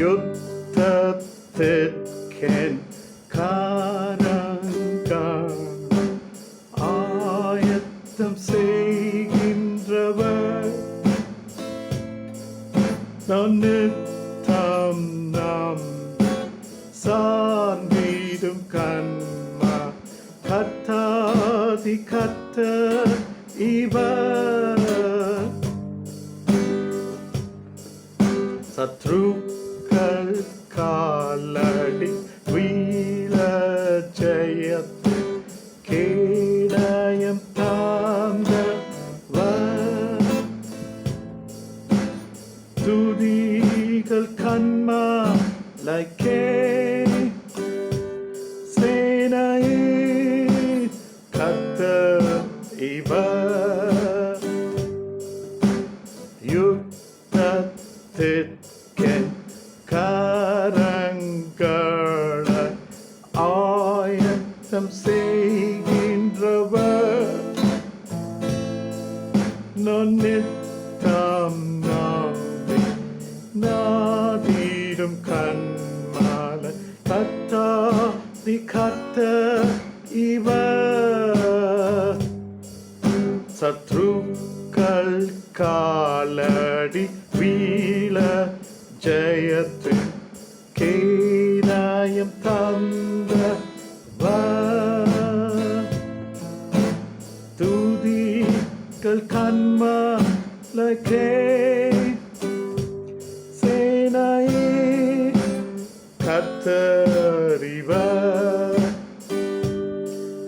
யுத்தத்திற்கென் காரங்கள் ஆயத்தம் செய்கின்றவர் நித்தம் நாம் சார்ந்திடும் கண்மா கத்தாதி கத்தர் இவர் சத்ருக்கள் காலடி வீழ ஜெயத்து கேடயம் தாந்தவர் துதிகள் கண்மாலைக்கே சேனையே கத்தர் இவர் யுத்தத்திற்கென் கரங்களை ஆயத்தம் செய்கின்றவர் நித்தம் நாடிடும் கண்மால கத்தாதி கத்தர் இவர் சத்ருக்கள் காலடி வீழ ஜெயத்து கேடயம் தந்தவர் துதிகள் கண்மலைக்கே சேனையே கத்தர் இவர்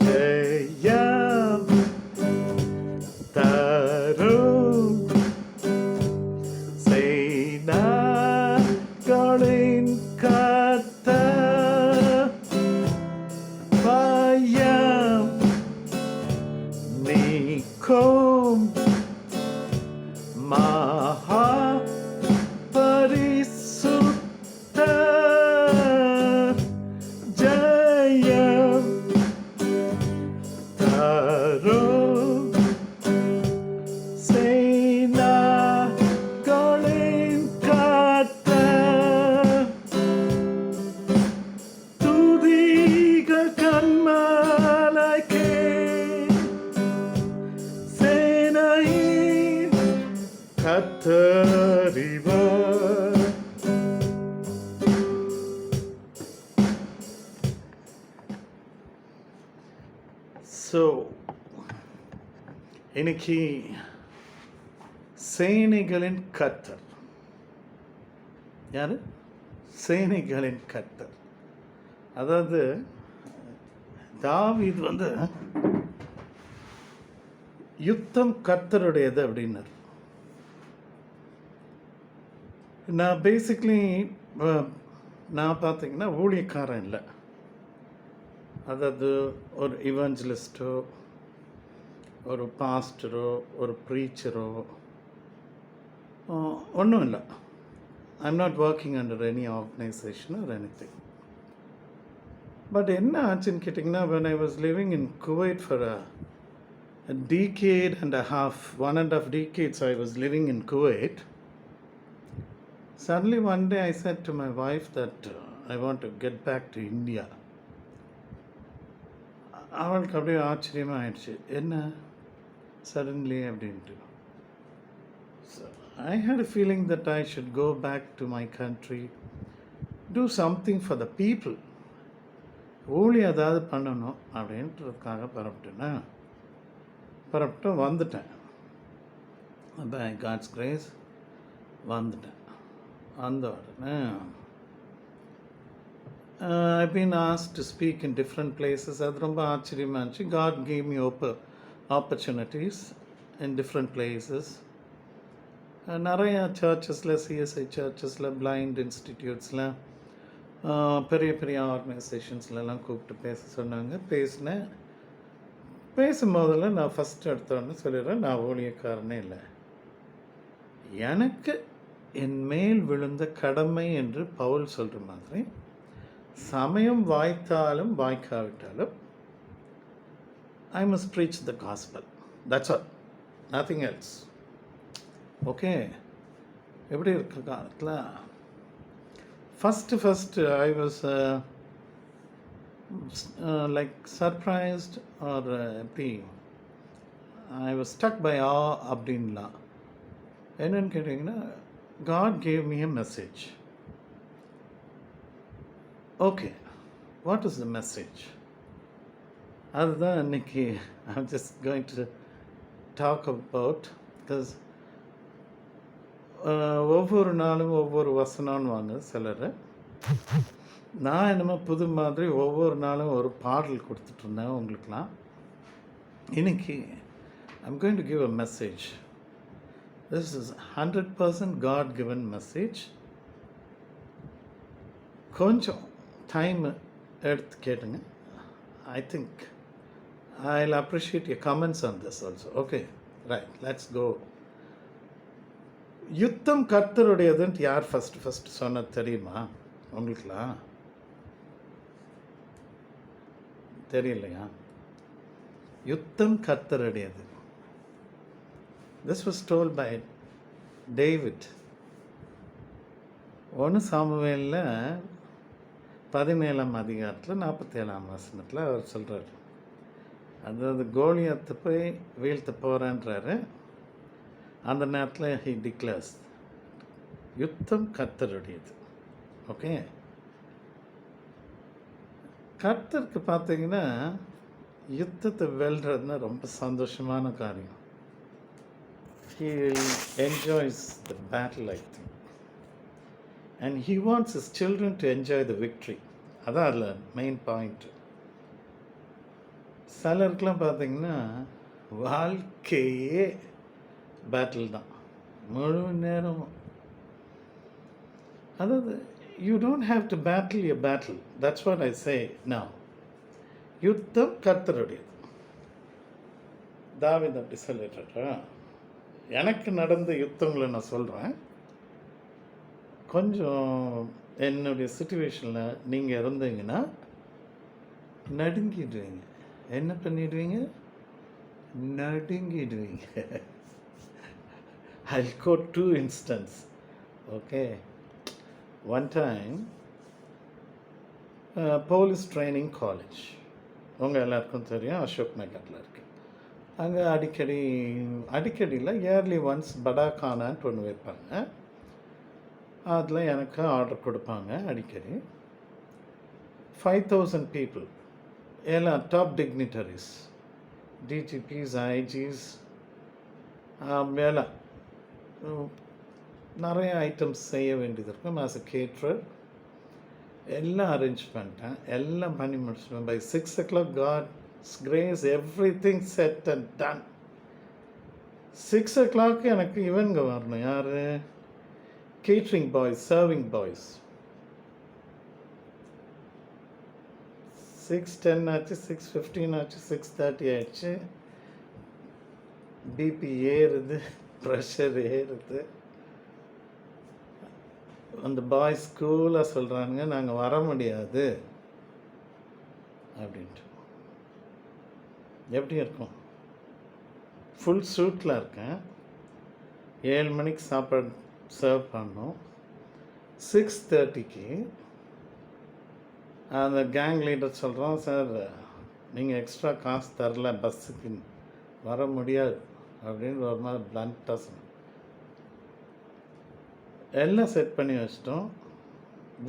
ஜெயம் தரும் சேனைகளின் கர்த்தர் பயம் நீக்கும் மகா பரிசுத்தர் ஜெயம் தரும் சேனைகளின் கர்த்தர் துதிகள் கண்மலைக்கே சேனையின் கர்த்தர் இவர் இன்னைக்கு சேனைகளின் கர்த்தர் யாரு? சேனைகளின் கர்த்தர். அதாவது தாவீது யுத்தம் கர்த்தருடையது அப்படின்னார். நான் பேசிக்லி நான் பார்த்தீங்கன்னா ஊழியக்காரன் இல்லை. அதாவது ஒரு இவாஞ்சலிஸ்டோ, ஒரு பாஸ்டரோ, ஒரு ப்ரீச்சரோ ஒன்றும் இல்லை. I'm not working under any organisation or anything. But என்ன ஆச்சுன்னு கேட்டிங்கன்னா, when I was living in Kuwait for a decade and a half, 1.5 decades I was living in Kuwait. Suddenly one day I said to my wife that I want to get back to India. அவளுக்கு அப்படியே ஆச்சரியமாக ஆயிடுச்சு, என்ன suddenly அப்படின்ட்டு. I had a feeling that I should go back to my country, do something for the people. ஊழியம் ஏதாவது பண்ணணும் அப்படின்றதுக்காக பரப்பிட்டு வந்துட்டேன். பை காட்ஸ் கிரேஸ் வந்துட்டேன். வந்த உடனே I've been asked to speak in different places. அது ரொம்ப ஆச்சரியமாக இருந்துச்சு. God gave me opportunities in different places. நிறைய சர்ச்சஸில், சிஎஸ்ஐ சர்ச்சஸில், பிளைண்ட் இன்ஸ்டிடியூட்ஸில், பெரிய பெரிய ஆர்கனைசேஷன்ஸ்லாம் கூப்பிட்டு பேச சொன்னாங்க. பேசும்போதில் நான் ஃபஸ்ட் எடுத்தோன்னு சொல்லிடுறேன், நான் ஊழியக்காரனே இல்லை. எனக்கு என் மேல் விழுந்த கடமை என்று பவுல் சொல்கிற மாதிரி, சமயம் வாய்த்தாலும் வாய்க்காவிட்டாலும் I must preach the gospel. That's all. Nothing else. Okay. எப்படி இருக்கிற காலத்தில் First, I was like surprised or I was struck by awe அப்படின்லாம். என்னன்னு கேட்டிங்கன்னா, God gave me a message. Okay, what is the message? அதுதான் இன்னைக்கு I'm just going to talk about, because ஒவ்வொரு நாளும் ஒவ்வொரு வசனம்னுவாங்க சிலர். நான் என்னமோ புது மாதிரி ஒவ்வொரு நாளும் ஒரு பாடல் கொடுத்துட்ருந்தேன் உங்களுக்கெலாம். இன்னைக்கு I'm going to give a message. This is 100% God given message. கொஞ்சம் டைம் எடுத்து கேட்டுங்க. I think I'll appreciate your comments on this also. Okay, right, let's go. யுத்தம் கர்த்தருடையதுன்ட்டு யார் ஃபஸ்ட்டு சொன்னது தெரியுமா உங்களுக்குலாம்? தெரியலையா? யுத்தம் கர்த்தருடையது. This was told by David. 1 சாமுவேலில் 17ஆம் அதிகாரத்தில் 47ஆம் வசனத்தில் அவர் சொல்கிறார். அதாவது கோலியாத்தை போய் வீழ்த்த போகிறேன்றாரு. அந்த நேரத்தில் he declares யுத்தம் கர்த்தருடையது. ஓகே, கர்த்தருக்கு பார்த்தீங்கன்னா யுத்தத்தை வெல்றதுன்னா ரொம்ப சந்தோஷமான காரியம். He enjoys the battle, I think, and he wants his children to enjoy the victory. அதான் அதில் மெயின் பாயிண்ட். சிலருக்கெலாம் பார்த்தீங்கன்னா வாழ்க்கையே பேட்டில் தான் முழு நேரம். அதாவது you don't have to battle a battle. That's what I say now. யுத்தம் கர்த்தருடையது. தாவீது அப்படி சொல்லிடுறா. எனக்கு நடந்த யுத்தங்களை நான் சொல்கிறேன். கொஞ்சம் என்னுடைய சுச்சுவேஷனில் நீங்கள் இருந்தீங்கன்னா நடுங்கிடுவீங்க. என்ன பண்ணிடுவீங்க? நடுங்கிடுவீங்க. I'll quote 2 instances. Okay, one time police training college, உங்கள் எல்லாருக்கும் தெரியும், அசோக் நகரில் இருக்குது. அங்கே அடிக்கடியில் இயர்லி ஒன்ஸ் படாக்கானான்ட்டு ஒன்று வைப்பாங்க. அதில் எனக்கு ஆர்டர் கொடுப்பாங்க அடிக்கடி. 5,000 people, எல்லாம் டாப் டிக்னிட்டரிஸ், டிஜிபிஸ், ஐஜிஸ், எல்லாம் நிறைய ஐட்டம்ஸ் செய்ய வேண்டியது இருக்கும். ஆஸ் அ கேட்ரர் எல்லாம் அரேஞ்ச் பண்ணிட்டேன். எல்லாம் பண்ணி முடிச்சிட்டேன். By 6 o'clock God's grace, everything set and done. 6 o'clock எனக்கு இவங்க வரணும். யார்? Catering boys, serving boys. 6:10 ஆச்சு, 6:15 ஆச்சு, 6:30 ஆச்சு. பிபி ஏறுது, ப்ரெஷர் ஏறுது. அந்த பாய்ஸ் ஸ்கூலாக சொல்கிறாங்க, நாங்கள் வர முடியாது அப்படின்ட்டு. எப்படி இருக்கும்? ஃபுல் சூட்டில் இருக்கேன். 7 மணிக்கு சாப்பாடு சர்வ் பண்ணோம். 6:30க்கு அந்த கேங் லீடர் சொல்கிறோம், சார் நீங்கள் எக்ஸ்ட்ரா காசு தரல, பஸ்ஸுக்கு வர முடியாது அப்படின்னு ஒரு மாதிரி பிளண்ட்டாக சொன்னோம். எல்லாம் செட் பண்ணி வச்சிட்டோம்.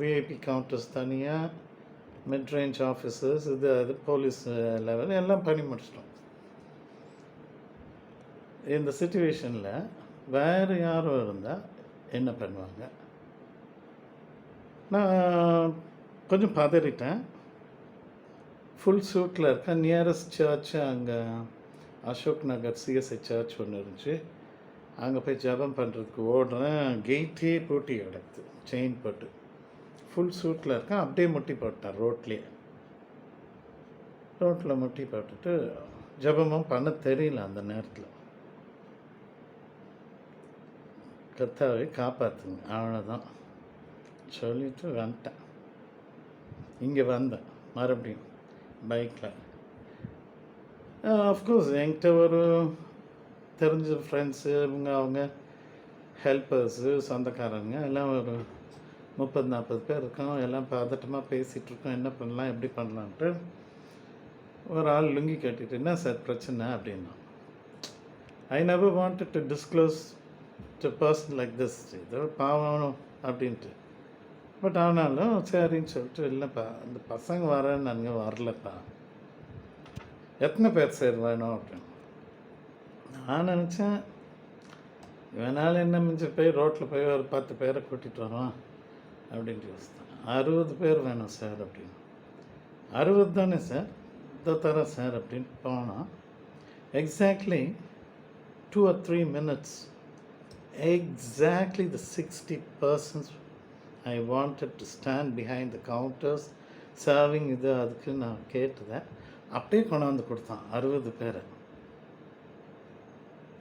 விஐபி கவுண்டர்ஸ் தனியாக, மிட் ரேஞ்ச் ஆஃபீஸர்ஸ், அது போலீஸ் லெவல் எல்லாம் பண்ணி முடிச்சிட்டோம். இந்த சிச்சுவேஷனில் வேறு யாரும் இருந்தால் என்ன பண்ணுவாங்க? நான் கொஞ்சம் பதறிட்டேன். ஃபுல் சூட்டில் இருக்கேன். நியரஸ்ட் சர்ச்சு அங்கே அசோக் நகர் சிஎஸ்ஐ சர்ச் ஒன்று இருந்துச்சு. அங்கே போய் ஜபம் பண்ணுறதுக்கு ஓடுறேன். கெயிட்டே பூட்டி கிடக்குது, செயின் போட்டு. ஃபுல் சூட்டில் இருக்கேன். அப்படியே முட்டி போட்டேன் ரோட்டில் முட்டி போட்டுட்டு ஜபமும் பண்ண தெரியல அந்த நேரத்தில். கர்த்தாவை காப்பாற்றுங்க, அவ்வளோதான் சொல்லிவிட்டு வந்துட்டேன். இங்கே வந்தேன் மறுபடியும் பைக்கில். அஃப்கோர்ஸ் என்கிட்ட ஒரு தெரிஞ்ச ஃப்ரெண்ட்ஸு, அவங்க ஹெல்ப்பர்ஸு, சொந்தக்காரங்க எல்லாம் ஒரு 30-40 பேர் இருக்கோம், எல்லாம் பதட்டமாக பேசிகிட்ருக்கோம், என்ன பண்ணலாம் எப்படி பண்ணலான்ட்டு. ஒரு ஆள் லுங்கி கட்டிட்டு, என்ன சார் பிரச்சனை அப்படின்னா, I never wanted to disclose to person like this, ஏதோ பாவம் அப்படின்ட்டு. பட் ஆனாலும் சரின்னு சொல்லிட்டு, இல்லைப்பா இந்த பசங்க வரேன்னு நாங்கள் வரலப்பா, எத்தனை பேர் சார் வேணும் அப்படின்னு. நான் நினச்சேன், இவனால் என்ன மிஞ்சி போய் ரோட்டில் போய் ஒரு 10 பேரை கூட்டிகிட்டு வரோம் அப்படின்ட்டு யோசித்தேன். 60 பேர் வேணும் சார் அப்படின்னு. 60 தானே சார், இதோ தரேன் சார் அப்படின்ட்டு போனால், exactly 2 or 3 minutes, exactly the 60 persons I wanted to stand behind the counters serving இது அதுக்கு நான் கேட்டதேன் அப்படியே கொண்டாந்து கொடுத்தான். 60 பேரை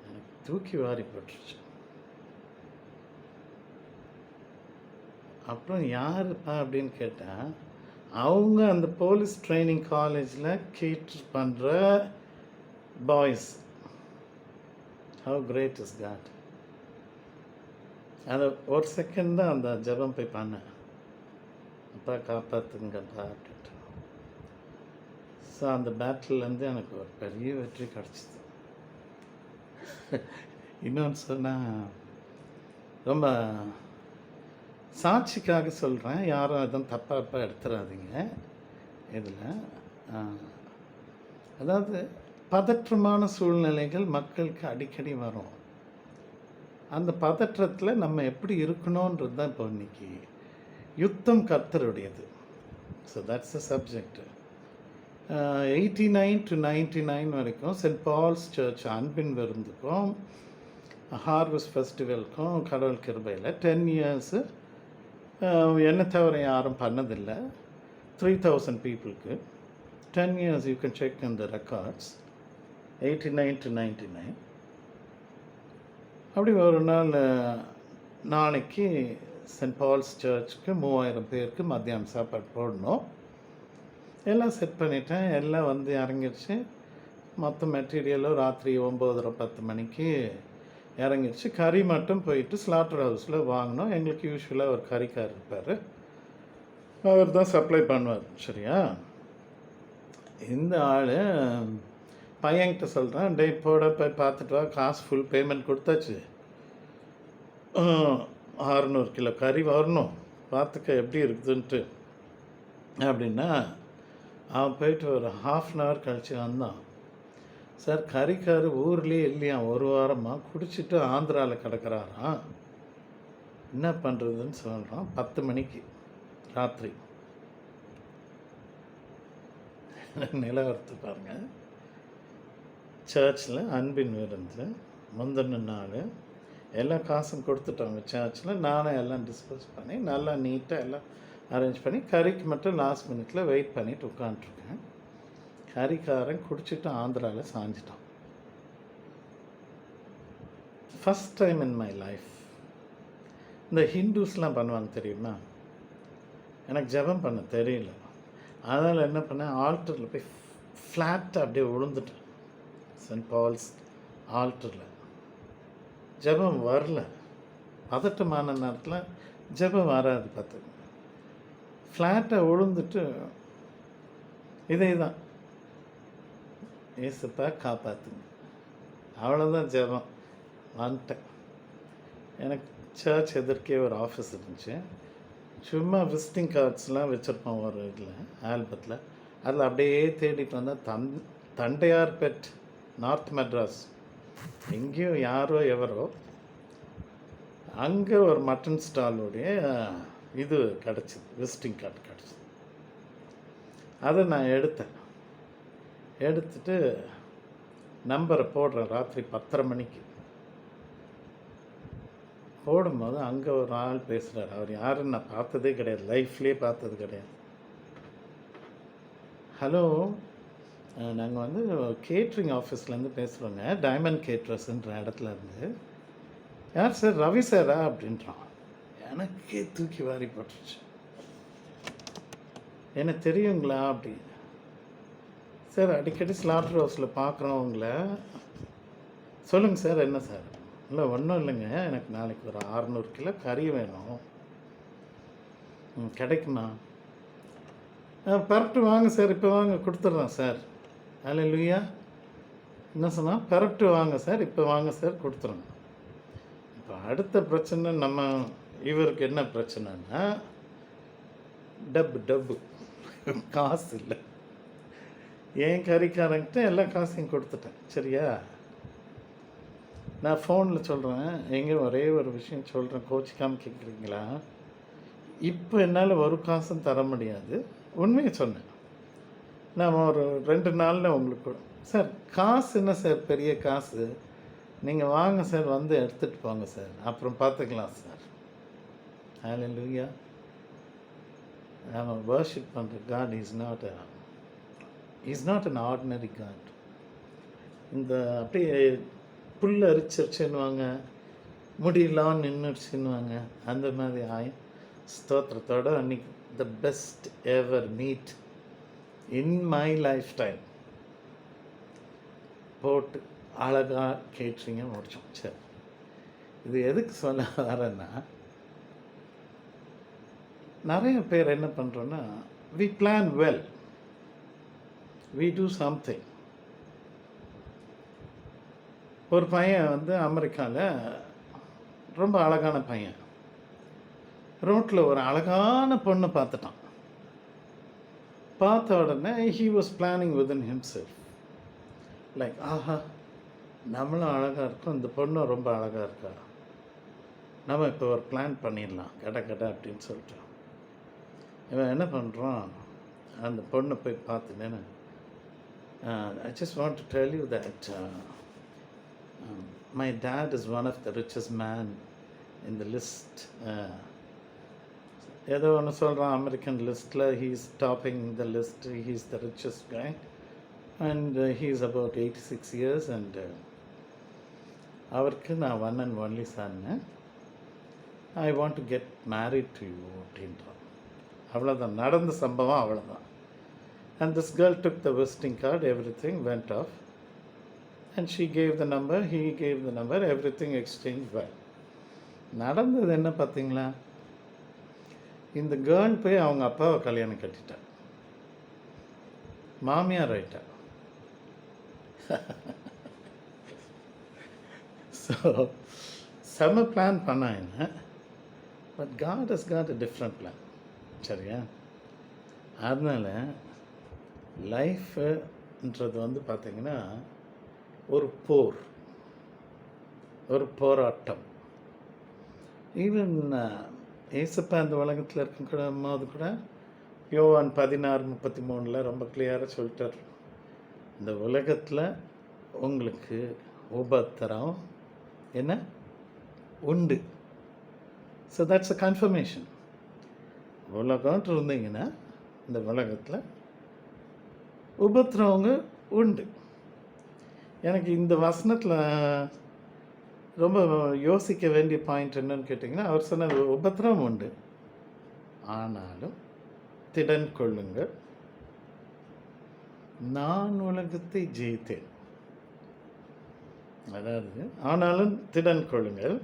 எனக்கு தூக்கி வாரி போட்டுருச்சு. அப்புறம் யாருப்பா அப்படின்னு கேட்டேன், அவங்க அந்த போலீஸ் ட்ரைனிங் காலேஜில் கேட்டர் பண்ணுற boys. How great is God. அதை ஒரு செகண்ட் தான் அந்த ஜெபம் போய் பண்ணேன், அப்பா காப்பாற்றுங்கப்பா அப்படின்ட்டு. ஸோ அந்த பேட்டிலேருந்து எனக்கு ஒரு பெரிய வெற்றி கிடச்சிது. இன்னொன்று சொன்னால், ரொம்ப சாட்சிக்காக சொல்கிறேன், யாரும் எதுவும் தப்பாக எடுத்துடாதீங்க இதில். அதாவது பதற்றமான சூழ்நிலைகள் மக்களுக்கு அடிக்கடி வரும். அந்த பதற்றத்தில் நம்ம எப்படி இருக்கணுன்றது தான் இப்போ இன்றைக்கி யுத்தம் கர்த்தருடையது. So that's a subject. 89 to 99 வரைக்கும் சென்ட் பால்ஸ் சர்ச் அன்பின் விருந்துக்கும் ஹார்வெஸ்ட் ஃபெஸ்டிவலுக்கும் கடவுள் கிருபையில் 10 years என்ன தவிர யாரும் பண்ணதில்லை. 3000 பீப்புளுக்கு 10 years. You can check in the records. 89 to 99. அப்படி ஒரு நாள் நாளைக்கு சென்ட் பால்ஸ் சர்ச்சுக்கு 3000 பேருக்கு மத்தியானம் சாப்பாடு போடணும். எல்லாம் செட் பண்ணிட்டேன், எல்லாம் வந்து இறங்கிடுச்சு. மொத்த மெட்டீரியலும் ராத்திரி 9:30-10 மணிக்கு இறங்கிடுச்சு. கறி மட்டும் போயிட்டு ஸ்லாட்டர் ஹவுஸில் வாங்கினோம். எங்களுக்கு யூஸ்வலாக ஒரு கறிக்கார் இருப்பார், அவர் தான் சப்ளை பண்ணுவார். சரியா, இந்த ஆள் பையன்கிட்ட சொல்கிறேன், டே போட போய் பார்த்துட்டு வா, காசு ஃபுல் பேமெண்ட் கொடுத்தாச்சு, 600 கிலோ கறி வரணும், பார்த்துக்க எப்படி இருக்குதுன்ட்டு அப்படின்னா. அவன் போயிட்டு ஒரு 1/2 hour கழித்து வந்தான். சார் கறிக்காரு ஊர்லேயே இல்லையா, ஒரு வாரமாக குடிச்சிட்டு ஆந்திராவில் கிடக்கிறாராம், என்ன பண்ணுறதுன்னு சொல்கிறான். 10 மணிக்கு ராத்திரி. நிலவரத்து பாருங்கள். சர்ச்சில் அன்பின் விருந்து முந்தின நாள் எல்லா காசும் கொடுத்துட்டோங்க சர்ச்சில். நானும் எல்லாம் டிஸ்போஸ் பண்ணி நல்லா நீட்டாக எல்லாம் அரேஞ்ச் பண்ணி, கறிக்கு மட்டும் லாஸ்ட் மினிட்டில் வெயிட் பண்ணிவிட்டு உட்காண்ட்ருக்கேன். கறிக்காரன் குடிச்சிட்டு ஆந்திராவில் சாஞ்சிட்டான். First time in my life. இந்த ஹிந்துஸ்லாம் பண்ணுவாங்க தெரியுமா, எனக்கு ஜெபம் பண்ண தெரியல. அதனால் என்ன பண்ணேன், ஆல்டரில் போய் ஃப்ளாட்டாக அப்படியே விழுந்துட்டேன். சென்ட் பால்ஸ் ஆல்டரில் ஜெபம் வரல. பதட்டமான நேரத்தில் ஜெபம் வராது. பார்த்து ஃப்ளாட்டாக விழுந்துட்டு இதே தான், ஏசப்பா காப்பாற்றுங்க, அவ்வளோதான் ஜெபம். வந்துட்டேன். எனக்கு சர்ச் எதிர்க்கே ஒரு ஆஃபீஸ் இருந்துச்சு. சும்மா விசிட்டிங் கார்ட்ஸ்லாம் வச்சுருப்போம் ஒரு இதில் ஆல்பத்தில். அதில் அப்படியே தேடிட்டு வந்தால் தண்டையார்பேட், நார்த் மெட்ராஸ், எங்கேயோ யாரோ எவரோ அங்கே ஒரு மட்டன் ஸ்டாலுடைய இது கிடச்சிது, விசிட்டிங் கார்டு கிடச்சிது. அதை நான் எடுத்துட்டு நம்பரை போடுறேன். ராத்திரி 10:30 மணிக்கு போடும்போது அங்கே ஒரு ஆள் பேசுகிறார். அவர் யாருன்னு நான் பார்த்ததே கிடையாது, லைஃப்லேயே பார்த்தது கிடையாது. ஹலோ, நாங்கள் வந்து கேட்ரிங் ஆஃபீஸ்லேருந்து பேசுகிறோங்க, டைமண்ட் கேட்ரஸ்ன்ற இடத்துல இருந்து. யார் சார், ரவி சாரா அப்படின்றான். எனக்கே தூக்கி வாரி போட்டுருச்சு. எனக்கு தெரியுங்களா அப்படி. சார் அடிக்கடி ஸ்லாட்டர் ஹவுஸில் பார்க்குறோம் உங்களை. சொல்லுங்கள் சார், என்ன சார்? இல்லை ஒன்றும் இல்லைங்க, எனக்கு நாளைக்கு ஒரு 600 கிலோ கறி வேணும். கிடைக்குமா? பெரட்டு வாங்க சார், இப்போ வாங்க கொடுத்துட்றேன் சார். அல்லேலூயா. என்ன சொன்னால், பெரட்டு வாங்க சார், இப்போ வாங்க சார் கொடுத்துட்றேன். இப்போ அடுத்த பிரச்சனை இவருக்கு என்ன பிரச்சனைன்னா, டப்பு காசு இல்லை. என் கறிக்காரங்கிட்ட எல்லா காசையும் கொடுத்துட்டேன். சரியா? நான் ஃபோனில் சொல்கிறேன், எங்கே ஒரே ஒரு விஷயம் சொல்கிறேன், கோச்சிக்காமல் கேட்குறீங்களா? இப்போ என்னால் ஒரு காசும் தர முடியாது. உண்மையை சொன்னேன். நான் ஒரு 2 நாளில் உங்களுக்கு சார் காசு என்ன சார் பெரிய காசு, நீங்கள் வாங்க சார், வந்து எடுத்துகிட்டு போங்க சார், அப்புறம் பார்த்துக்கலாம் சார். ஹல்லேலூயா. நம்ம வர்ஷிப் பண்ணுற God is not an ordinary God. இந்த அப்படியே புல் அரிச்சிருச்சுன்னுவாங்க, முடியெல்லாம் நின்றுடுச்சுன்னுவாங்க, அந்த மாதிரி ஸ்தோத்திரத்தோடு அன்றைக்கி the best ever meet in my life time போட்டு அழகாக கேட்ரிங்க முடித்தோம். சரி, இது எதுக்கு சொல்ல வரேன்னா, நிறைய பேர் என்ன பண்ணுறோன்னா, we plan well, we do something. ஒரு பையன் வந்து அமெரிக்காவில் ரொம்ப அழகான பையன், ரோட்டில் ஒரு அழகான பொண்ணு பார்த்துட்டான். பார்த்த உடனே he was planning within himself, like ஆஹா நம்மளும் அழகாக இருக்கோம், இந்த பொண்ணும் ரொம்ப அழகாக இருக்கா, நம்ம இப்போ ஒரு பிளான் பண்ணிடலாம் கடை அப்படின்னு சொல்லிட்டு இவன் என்ன பண்ணுறான், அந்த பொண்ணை போய் பார்த்துனேன்னு, I just want to tell you that my dad is one of the richest man in the list. ஏதோ ஒன்று சொல்கிறான், அமெரிக்கன் லிஸ்ட்டில் he is topping the list, he is the richest guy and he is about 86 years and அவருக்கு நான் one and only சன்னு, I want to get married to you அப்படின்றான். அவ்வளோதான் நடந்த சம்பவம், அவ்வளோதான். And this girl took the visiting card, every thing went off and she gave the number, he gave the number, every thing exchange well. நடந்தது என்ன பார்த்தீங்களா, இந்த girl போய் அவங்க அப்பாவை கல்யாணம் கட்டிட்டா, மாமியார் ஆயிட்டா. ஸோ செம பிளான் பண்ணாங்க, but God has got a different plan. சரியா? அதனால் லைஃப்ன்றது வந்து பார்த்திங்கன்னா ஒரு போர், ஒரு போராட்டம். ஈவன் ஏசப்பா இந்த உலகத்தில் இருக்கிற போது கூட யோவான் 16:33 ரொம்ப கிளியராக சொல்லிட்டார், இந்த உலகத்தில் உங்களுக்கு உபத்திரம் என்ன உண்டு. So that's a confirmation. உலகம்ட்டு இருந்தீங்கன்னா இந்த உலகத்தில் உபத்திரவங்க உண்டு. எனக்கு இந்த வசனத்தில் ரொம்ப யோசிக்க வேண்டிய பாயிண்ட் என்னன்னு கேட்டிங்கன்னா, அவர் சொன்னது உபத்திரம் உண்டு, ஆனாலும் திடன் கொள்ளுங்கள், நான் உலகத்தை ஜெயித்தேன். அதாவது ஆனாலும் திடன் கொள்ளுங்கள்,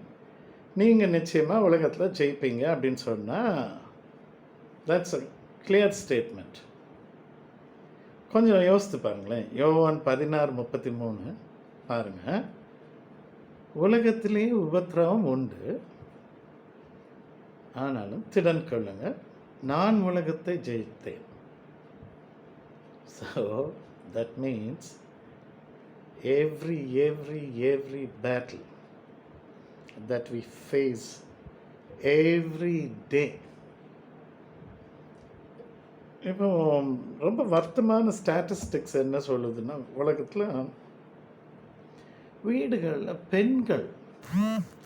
நீங்கள் நிச்சயமாக உலகத்தில் ஜெயிப்பீங்க அப்படின்னு சொன்னால் தட்ஸ் அ கிளியர் ஸ்டேட்மெண்ட். கொஞ்சம் யோசித்து பாருங்களேன், யோவான் 16:33 பாருங்கள், உலகத்திலேயே உபத்திரவம் உண்டு, ஆனாலும் திடன் கொள்ளுங்கள், நான் உலகத்தை ஜெயித்தேன். So that means every battle that we face every day. இப்போ ரொம்ப வருத்தமான ஸ்டாட்டிஸ்டிக்ஸ் என்ன சொல்லுதுன்னா, உலகத்தில் வீடுகளில் பெண்கள்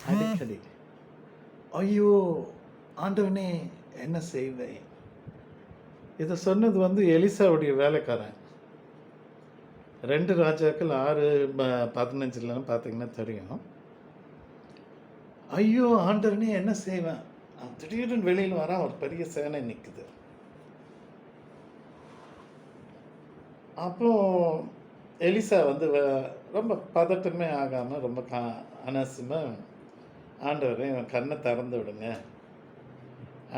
அடிக்கடி ஐயோ ஆண்டவனே என்ன செய்வேன். இதை சொன்னது வந்து எலிசாவுடைய வேலைக்காரன். 2 ராஜாக்கள் 6:15 பார்த்தீங்கன்னா தெரியும். ஐயோ ஆண்டவனே என்ன செய்வேன், திடீர்னு வெளியில் வரான், ஒரு பெரிய சேனை நிற்குது. அப்போ எலிசா வந்து ரொம்ப பதட்டமே ஆகாமல் ரொம்ப அனசமாக, ஆண்டவரே இவன் கண்ணை திறந்து விடுங்க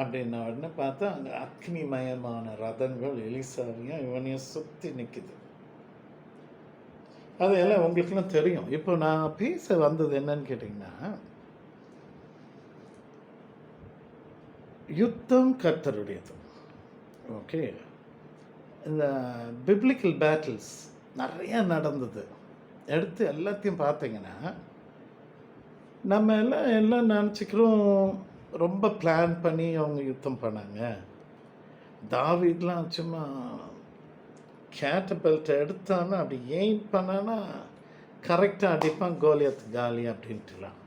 அப்படின்ன உடனே பார்த்தா அங்கே அக்னிமயமான ரதங்கள் எலிசாவையும் இவனையும் சுற்றி நிற்குது. அதையெல்லாம் உங்களுக்குலாம் தெரியும். இப்போ நான் பேச வந்தது என்னன்னு கேட்டிங்கன்னா, யுத்தம் கர்த்தருடையது. ஓகே, இந்த பிப்ளிக்கல் பேட்டில்ஸ் நிறையா நடந்தது. எடுத்து எல்லாத்தையும் பார்த்தீங்கன்னா, நம்ம எல்லாம் நினச்சிக்கிறோம் ரொம்ப பிளான் பண்ணி அவங்க யுத்தம் பண்ணாங்க. தாவீதெலாம் சும்மா கேட்டபெல்ட்டை எடுத்தானா அப்படி எய்ம் பண்ணானா கரெக்டாக அடிப்பான், கோலியாத் காலி அப்படின்ட்டுலாம்.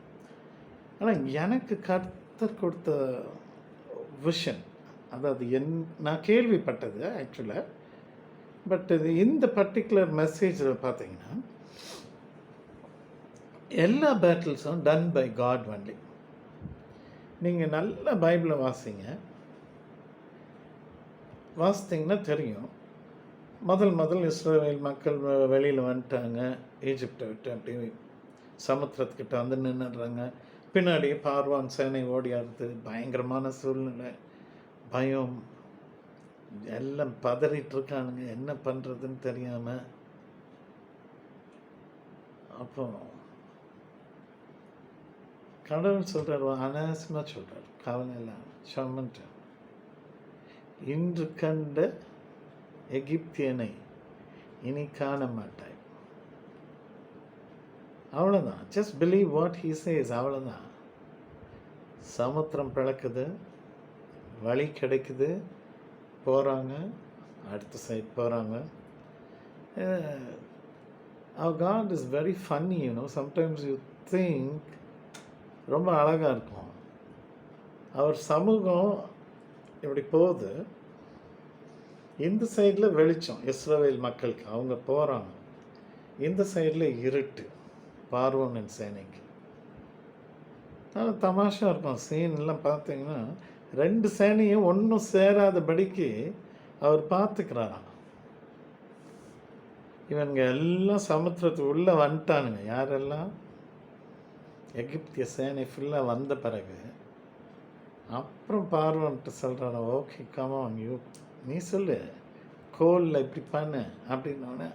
ஆனால் எனக்கு கர்த்தர் கொடுத்த விஷன், அதாவது நான் கேள்விப்பட்டது ஆக்சுவலாக. பட் இது இந்த பர்டிகுலர் மெசேஜில் பார்த்தீங்கன்னா, எல்லா பேட்டில்ஸும் டன் பை காட் ஒன்லி. நீங்கள் நல்ல பைபிளை வாசித்தீங்கன்னா தெரியும். முதல் இஸ்ரவேல் மக்கள் வெளியில் வந்துட்டாங்க, ஈஜிப்டை விட்டு அப்படி சமுத்திரத்துக்கிட்ட வந்து நின்றுடுறாங்க. பின்னாடி பார்வான் சேனை ஓடியாருது. பயங்கரமான சூழ்நிலை, பயம், எல்லாம் பதறிட்டு இருக்கானுங்க, என்ன பண்ணுறதுன்னு தெரியாமல். அப்போ கடவுள் சொல்கிறார், அனாவசியமாக சொல்கிறார், கவலை எல்லாம் சொம்மன்ட்டு, இன்று கண்ட எகிப்தியனை இனி காண மாட்டாய். அவ்வளோதான். Just believe what he says. அவ்வளோதான். சமுத்திரம் பிளக்குது, வழி கிடைக்குது, போகிறாங்க, அடுத்த சைட் போகிறாங்க. Our God is very funny, you know. Sometimes you think ரொம்ப அழகாக இருக்கும். அவர் சமூகம் இப்படி போகுது, இந்த சைடில் வெளிச்சம் இஸ்ரவேல் மக்களுக்கு, அவங்க போகிறாங்க. இந்த சைடில் இருட்டு பார்வோனின் சேனைக்கு. நல்லா தமாஷா இருக்கும் சீன்லாம் பார்த்தீங்கன்னா. ரெண்டு சேனையும் ஒன்றும் சேராதபடிக்கு அவர் பார்த்துக்கிறாராம். இவங்க எல்லாம் சமுத்திரத்துக்கு உள்ளே வந்துட்டானுங்க. யாரெல்லாம்? எகிப்திய சேனை ஃபுல்லாக வந்த பிறகு அப்புறம் பார்வன்ட்டு சொல்கிறான், ஓகே கமான் யூ, நீ சொல்லு, கோலில் இப்படி பண்ணு அப்படின்னோடனே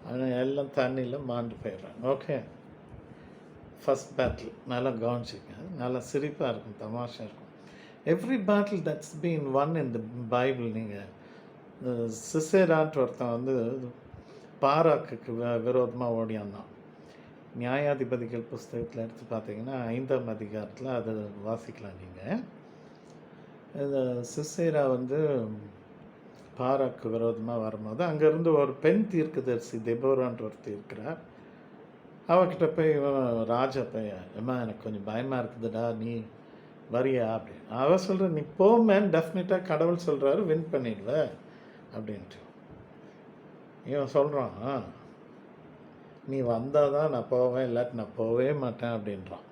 அவன் எல்லாம் தண்ணியில் மாண்டு போயிடுறான். ஓகே, ஃபஸ்ட் பேட்டில் நல்லா கவனிச்சிங்க. நல்லா சிரிப்பாக இருக்கும், தமாஷா இருக்கும். Every battle that's been one in the Bible. நீங்கள் சிசேரான்ட்டு ஒருத்தன் வந்து பாராக்குக்கு விரோதமாக ஓடியாந்தான். நியாயாதிபதிகள் புஸ்தகத்தில் எடுத்து பார்த்தீங்கன்னா 5ஆம் அதிகாரத்தில் அதை வாசிக்கலாம் நீங்கள். இந்த சிசேரா வந்து பாராக்கு விரோதமாக வரும்போது அங்கேருந்து ஒரு பெண் தீர்க்கதரிசி தெபோரான்ட்டு ஒருத்தர் இருக்கிறார். அவகிட்ட போய் ராஜா போய், அம்மா எனக்கு கொஞ்சம் பயமாக இருக்குதுடா, நீ வரியா அப்படின்னு. அவள் சொல்கிற, நீ போமேன், டெஃபினட்டாக கடவுள் சொல்கிறாரு வின் பண்ணிடுவ அப்படின்ட்டு. இவன் சொல்கிறான், நீ வந்தால் தான் நான் போவேன், இல்லாட்டி நான் போகவே மாட்டேன் அப்படின்றான்.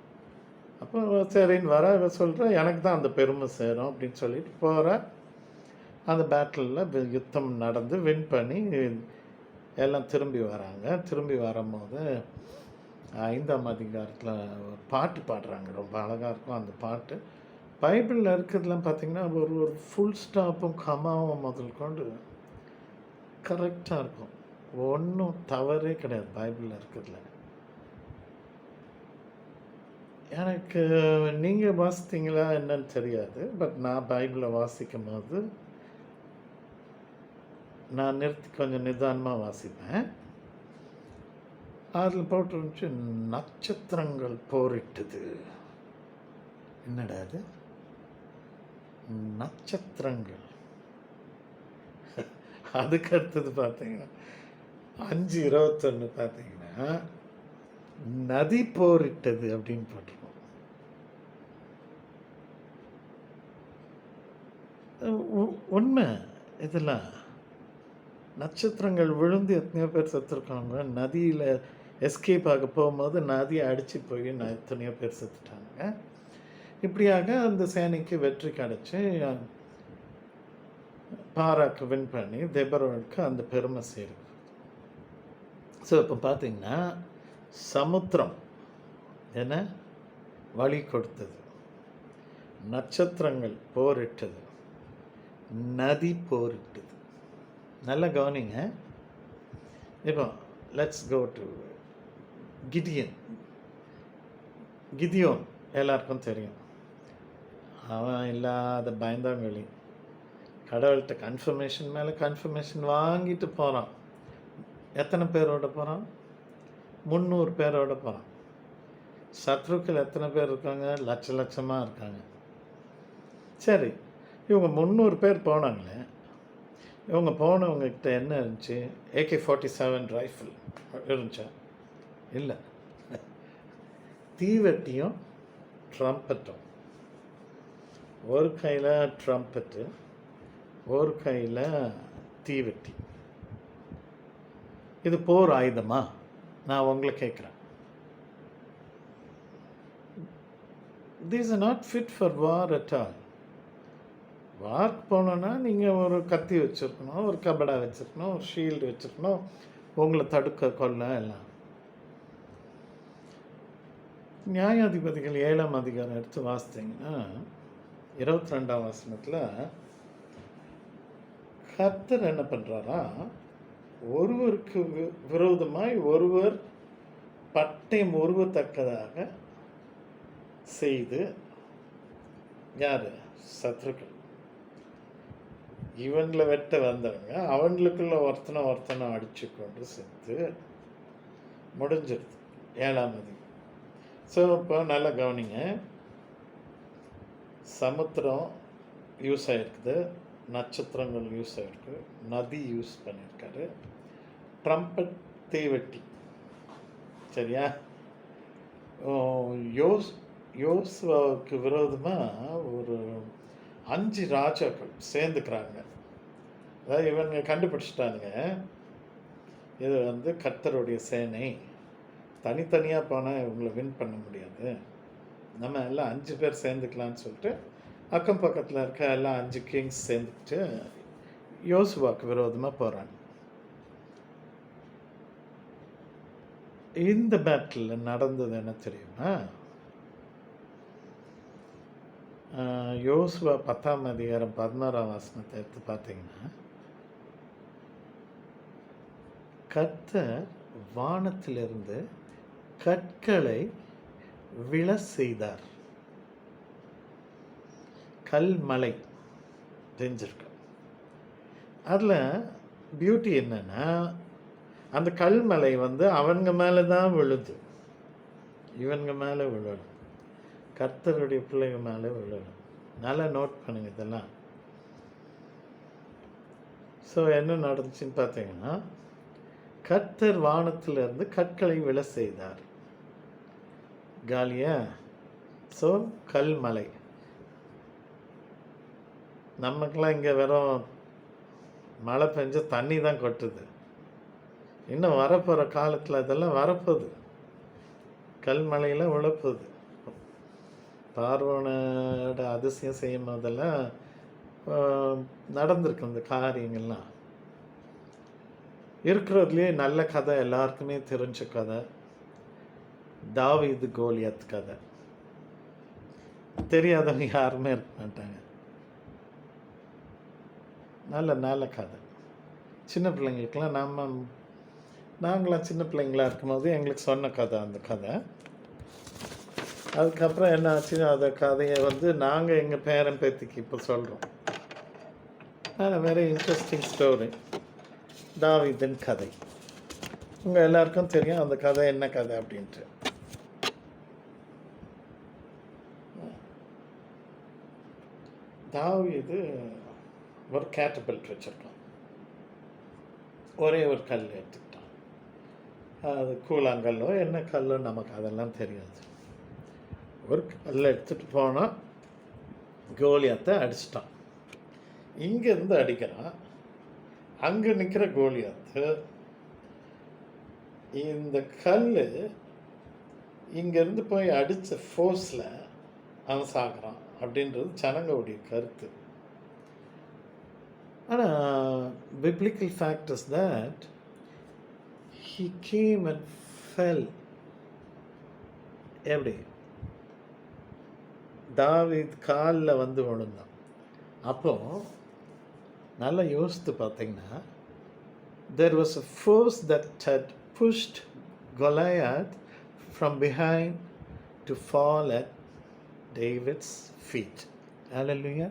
அப்போ சரின்னு வர இவன் சொல்கிற, எனக்கு தான் அந்த பெருமை சேரும் அப்படின்னு சொல்லிட்டு போகிற. அந்த பேட்டிலில் யுத்தம் நடந்து வின் பண்ணி எல்லாம் திரும்பி வராங்க. திரும்பி வரும்போது 5ஆம் அதிகாரத்தில் ஒரு பாட்டு பாடுறாங்க, ரொம்ப அழகாக இருக்கும் அந்த பாட்டு. பைபிளில் இருக்கிறதுலாம் பார்த்திங்கன்னா ஒரு ஃபுல் ஸ்டாப்பும் கமாவும் முதல் கொண்டு கரெக்டாக இருக்கும். ஒன்றும் தவறே கிடையாது பைபிளில் இருக்கிறதுல. எனக்கு நீங்கள் வாசித்தீங்களா என்னன்னு தெரியாது. பட் நான் பைபிளை வாசிக்கும் போது நான் நிறுத்தி கொஞ்சம் நிதானமாக வாசிப்பேன். அதில் போட்டுருந்துச்சு, நட்சத்திரங்கள் போரிட்டது. என்னடா அது நட்சத்திரங்கள்? அதுக்கு அடுத்தது பார்த்தீங்கன்னா 5:21 பார்த்தீங்கன்னா நதி போரிட்டது அப்படின்னு போட்டிருக்கோம். உண்மை இதெல்லாம். நட்சத்திரங்கள் விழுந்து எத்தனையோ பேர் செத்துருக்காங்க. நதியில் எஸ்கேப் ஆக போகும்போது நதியை அடித்து போய் எத்தனையோ பேர் செத்துட்டாங்க. இப்படியாக அந்த சேனைக்கு வெற்றி கிடச்சி பாராக்கு வின் பண்ணி தெபரோனுக்கு அந்த பெருமை சேரும். ஸோ இப்போ பார்த்தீங்கன்னா சமுத்திரம் என்ன வழி கொடுத்தது, நட்சத்திரங்கள் போரிட்டது, நதி போரிட்டது. நல்லா கவனிங்க. இப்போ லெட்ஸ் கோ டு கிதியோன் எல்லாருக்கும் தெரியும். அவன் இல்லாத பயந்தாங்கொழி. கடவுள்கிட்ட கன்ஃபர்மேஷன் மேலே கன்ஃபர்மேஷன் வாங்கிட்டு போகிறான். எத்தனை பேரோட போகிறான்? 300 பேரோட போகிறான். சத்ருக்கள் எத்தனை பேர் இருக்காங்க? லட்சமாக இருக்காங்க. சரி, இவங்க 300 பேர் போனாங்களே, இவங்க போனவங்கக்கிட்ட என்ன இருந்துச்சு? AK-47 ரைஃபிள் இருந்துச்சா? இல்லை. தீவெட்டியும் ட்ரம்பட்டும். ஒரு கையில் ட்ரம்பட்டு, ஒரு கையில் தீவெட்டி. இது போர் ஆயுதமா? நான் உங்களை கேட்குறேன். These are not fit for war at all. வார்க்கு போனோன்னா நீங்கள் ஒரு கத்தி வச்சுருக்கணும், ஒரு கபடா வச்சுருக்கணும், ஒரு ஷீல்டு வச்சுருக்கணும், உங்களை தடுக்க கொள்ள எல்லாம். நியாயாதிபதிகள் 7ஆம் அதிகாரம் எடுத்து வாசித்தீங்கன்னா 22ஆம் வசனத்தில் கர்த்தர் என்ன பண்ணுறாரா? ஒருவருக்கு விரோதமாய் ஒருவர் பட்டயம் உருவத்தக்கதாக செய்து, யார்? சத்ருக்கள். இவங்களை வெட்ட வந்தவங்க அவங்களுக்குள்ள ஒருத்தனை அடிச்சு கொண்டு செத்து முடிஞ்சிருது. 7ஆம் அதிகாரம். ஸோ இப்போ நல்லா கவனிங்க. சமுத்திரம் யூஸ் ஆகிருக்குது, நட்சத்திரங்கள் யூஸ் ஆகிருக்கு, நதி யூஸ் பண்ணியிருக்காரு, ட்ரம்பட் தீவெட்டி. சரியா? யோசுவாவுக்கு விரோதமாக ஒரு 5 ராஜாக்கள் சேர்ந்துக்கிறாங்க. அதாவது இவங்க கண்டுபிடிச்சிட்டாங்க, இது கர்த்தருடைய சேனை, தனித்தனியாக போனால் இவங்களை வின் பண்ண முடியாது, நம்ம எல்லாம் 5 பேர் சேர்ந்துக்கலான்னு சொல்லிட்டு அக்கம் பக்கத்தில் இருக்க எல்லாம் 5 கிங்ஸ் சேர்ந்துக்கிட்டு யோசுவாவுக்கு விரோதமாக போகிறாங்க. இந்த பேட்டில் நடந்தது என்ன தெரியுமா? யோசுவா 10ஆம் அதிகாரம் 11ஆம் வசனத்தை எடுத்து பார்த்தீங்கன்னா, கர்த்தர் வானத்திலிருந்து கற்களை விழ செய்தார். கல்மலை தெரிஞ்சிருக்கு. அதில் பியூட்டி என்னன்னா, அந்த கல்மலை அவங்க மேலே தான் விழுது, இவங்க மேலே விழணும், கர்த்தருடைய பிள்ளைங்க மேலே விழணும். நல்லா நோட் பண்ணுங்க இதெல்லாம். ஸோ என்ன நடந்துச்சுன்னு பார்த்தீங்கன்னா, கர்த்தர் வானத்திலிருந்து கற்களை விழ செய்தார். காலியா? ஸோ கல்மலை. நமக்கெல்லாம் இங்கே வெறும் மழை பெஞ்ச தண்ணி தான் கொட்டுது. இன்னும் வரப்போகிற காலத்தில் இதெல்லாம் வரப்போகுது, கல்மலையில் விழப்போகுது. பார்வோனோட அதிசயம் செய்யும் போதெல்லாம் நடந்திருக்கு இந்த காரியங்கள்லாம். இருக்கிறதுலேயே நல்ல கதை, எல்லாருக்குமே தெரிஞ்ச கதை, தாவீது கோலியாத் கதை. தெரியாதவங்க யாருமே இருக்க மாட்டாங்க. நல்ல கதை. சின்ன பிள்ளைங்களுக்கெல்லாம் நாங்களாம் சின்ன பிள்ளைங்களா இருக்கும்போது எங்களுக்கு சொன்ன கதை அந்த கதை. அதுக்கப்புறம் என்ன ஆச்சு, அந்த கதையை நாங்கள் எங்கள் பேரன் பேத்திக்கு இப்போ சொல்கிறோம். வெரி இன்ட்ரெஸ்டிங் ஸ்டோரி, தாவீதின் கதை. உங்கள் எல்லாருக்கும் தெரியும் அந்த கதை என்ன கதை அப்படின்ட்டு. தாவீது ஒரு கேட்டபெல்ட் வச்சுருக்கான். ஒரே ஒரு கல் எடுத்துக்கிட்டான். அது கூழாங்கல்லோ என்ன கல்லோ நமக்கு அதெல்லாம் தெரியாது. ஒரு கல்லை எடுத்துகிட்டு போனால் கோலியாத்தை அடிச்சிட்டான். இங்கேருந்து அடிக்கிறான், அங்கே நிற்கிற கோலியாத்து இந்த கல் இங்கேருந்து போய் அடித்த ஃபோர்ஸில் அவன் சாகுறான் அப்படின்றது ஜனங்களுடைய கருத்து. ஆனால் biblical fact is that he came and fell. எப்படி? தாவீது காலில் வந்து விழுந்தான். அப்போ நல்லா யோசித்து பார்த்தீங்கன்னா, there was a force that had pushed Goliath from behind to fall at David's feet. Hallelujah.